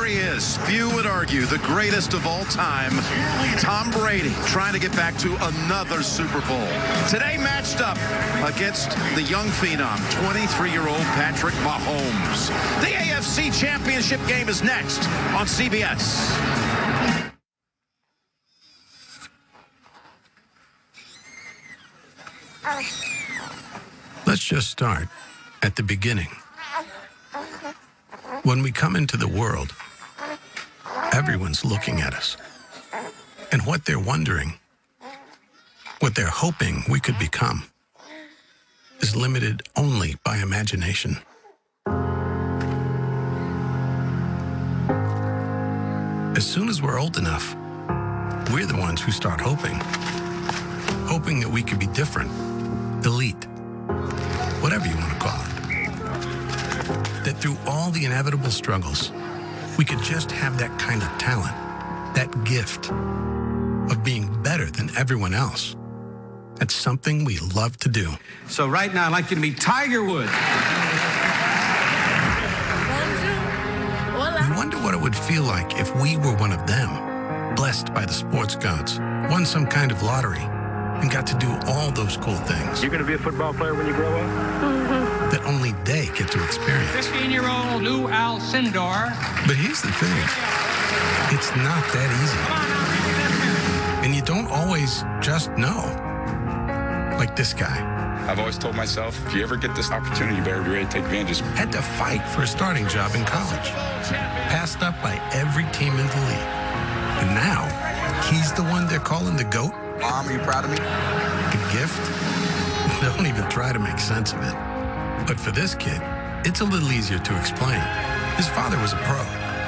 he is. Few would argue the greatest of all time. Tom Brady trying to get back to another Super Bowl. Today matched up against the young phenom, 23-year-old Patrick Mahomes. The AFC Championship game is next on CBS. Let's just start at the beginning. When we come into the world, everyone's looking at us. And what they're wondering, what they're hoping we could become, is limited only by imagination. As soon as we're old enough, we're the ones who start hoping that we could be different, elite, whatever you want to call it. That through all the inevitable struggles, we could just have that kind of talent, that gift of being better than everyone else. That's something we love to do. So right now, I'd like you to meet Tiger Woods. We wonder what it would feel like if we were one of them, blessed by the sports gods, won some kind of lottery, and got to do all those cool things. You're going to be a football player when you grow up? That only they get to experience. 15-year-old Lou Alcindor. But here's the thing. It's not that easy. And you don't always just know. Like this guy. I've always told myself, if you ever get this opportunity, you better be ready to take advantage. Had to fight for a starting job in college. Passed up by every team in the league. And now, he's the one they're calling the GOAT. Mom, are you proud of me? A gift? Don't even try to make sense of it. But for this kid, it's a little easier to explain. His father was a pro,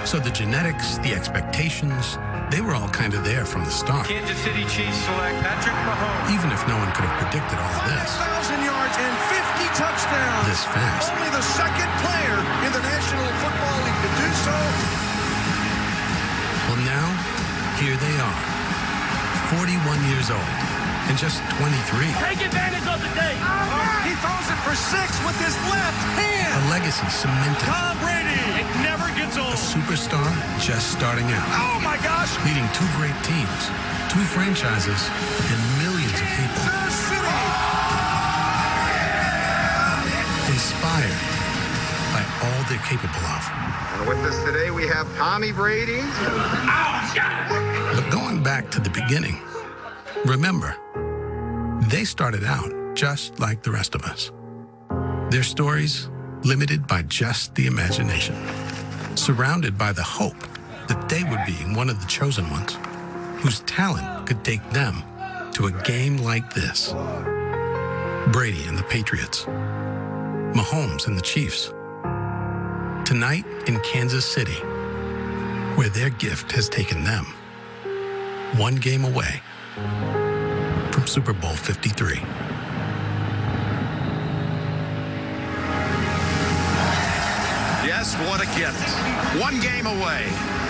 so the genetics, the expectations, they were all kind of there from the start. Kansas City Chiefs select Patrick Mahomes. Even if no one could have predicted all of this. 1,000 yards and 50 touchdowns. This fast. Only the second player in the National Football League to do so. Well, now, here they are. 41 years old and just 23. Take advantage of the day. He throws it for 6 with his left hand. A legacy cemented. Tom Brady. It never gets A old. superstar just starting out. Oh, my gosh. Leading 2 great teams, 2 franchises, and millions of people. Kansas City. Inspired by all they're capable of. And with us today, we have Tommy Brady. But going back to the beginning, remember, they started out just like the rest of us. Their stories limited by just the imagination, surrounded by the hope that they would be one of the chosen ones, whose talent could take them to a game like this. Brady and the Patriots, Mahomes and the Chiefs. Tonight in Kansas City, where their gift has taken them, one game away from Super Bowl 53. Yes, what a gift. One game away.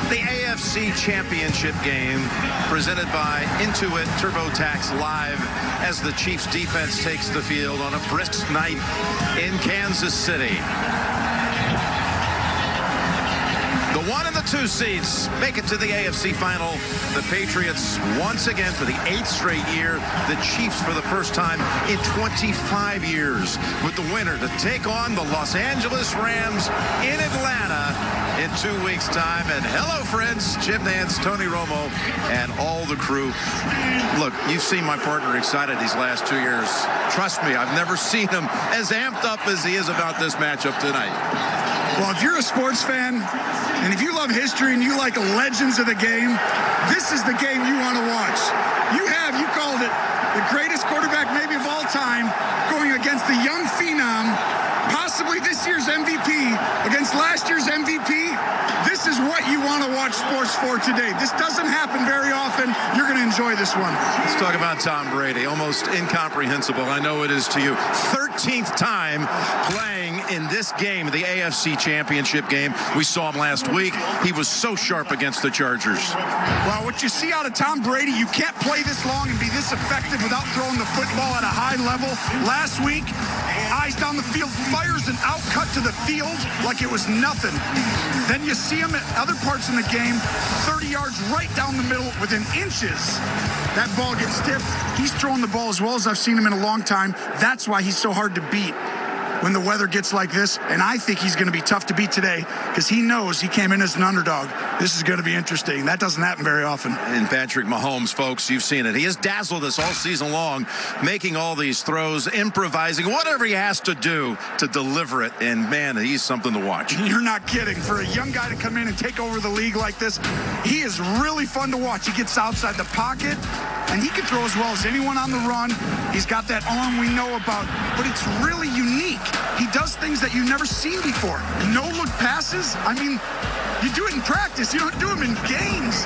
The AFC Championship game presented by Intuit TurboTax Live as the Chiefs defense takes the field on a brisk night in Kansas City. The 1 and the 2 seeds make it to the AFC final. The Patriots once again for the 8th straight year. The Chiefs for the first time in 25 years with the winner to take on the Los Angeles Rams in Atlanta in 2 weeks' time. And hello, friends, Jim Nance, Tony Romo, and all the crew. Look, you've seen my partner excited these last 2 years. Trust me, I've never seen him as amped up as he is about this matchup tonight. Well, if you're a sports fan, and if you love history and you like legends of the game, this is the game you want to watch. You called it, the greatest quarterback maybe of all time, going against the young phenom, possibly this year's MVP, against last year's MVP. This is what you want to watch sports for today. This doesn't happen very often. You're going to enjoy this one. Let's talk about Tom Brady. Almost incomprehensible. I know it is to you. 13th time playing in this game, the AFC Championship game. We saw him last week. He was so sharp against the Chargers. Well, what you see out of Tom Brady, you can't play this long and be this effective without throwing the football at a high level. Last week, eyes down the field, fires an out cut to the field like it was nothing. Then you see him at other parts in the game, 30 yards right down the middle within inches. That ball gets tipped. He's throwing the ball as well as I've seen him in a long time. That's why he's so hard to beat when the weather gets like this, and I think he's going to be tough to beat today because he knows he came in as an underdog. This is going to be interesting. That doesn't happen very often. And Patrick Mahomes, folks, you've seen it. He has dazzled us all season long, making all these throws, improvising, whatever he has to do to deliver it, and man, he's something to watch. You're not kidding. For a young guy to come in and take over the league like this, he is really fun to watch. He gets outside the pocket, and he can throw as well as anyone on the run. He's got that arm we know about, but it's really unique. He does things that you've never seen before. No-look passes. I mean, you do it in practice. You don't do them in games.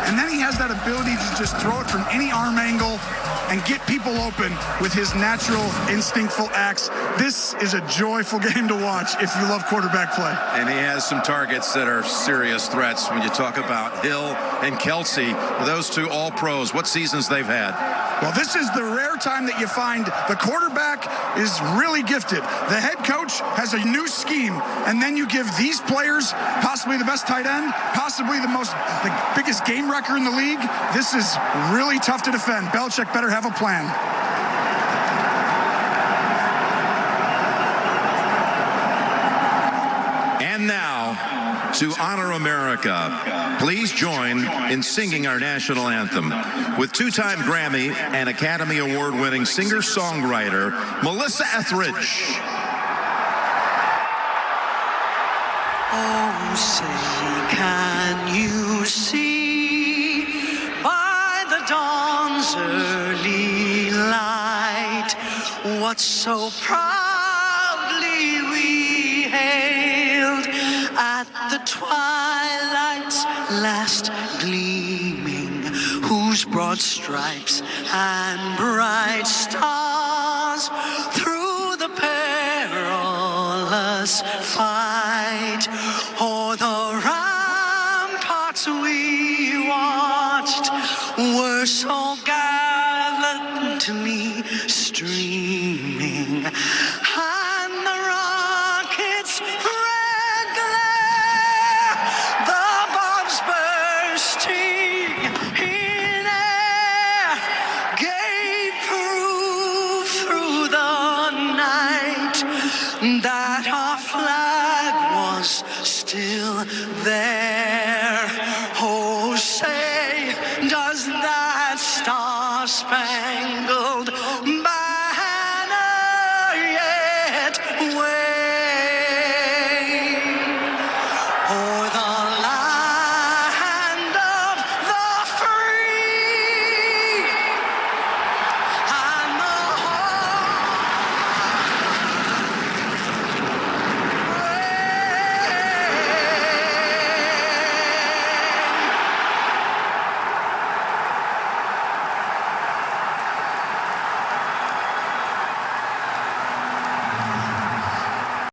And then he has that ability to just throw it from any arm angle and get people open with his natural, instinctful acts. This is a joyful game to watch if you love quarterback play. And he has some targets that are serious threats when you talk about Hill and Kelsey. Those two all-pros, what seasons they've had. Well, this is the rare time that you find the quarterback is really gifted. The head coach has a new scheme, and then you give these players possibly the best tight end, possibly the biggest game wrecker in the league. This is really tough to defend. Belichick better have a plan. And now, to honor America, please join in singing our national anthem with two-time Grammy and Academy Award-winning singer-songwriter Melissa Etheridge. Oh, say, can you see by the dawn's early light what so proudly we hailed at the twilight's last gleaming, whose broad stripes and bright stars through the perilous fight o'er the ramparts we watched were so gallantly streaming, and the rocket's red glare, the bombs bursting in air, gave proof through the night that our flag was still there.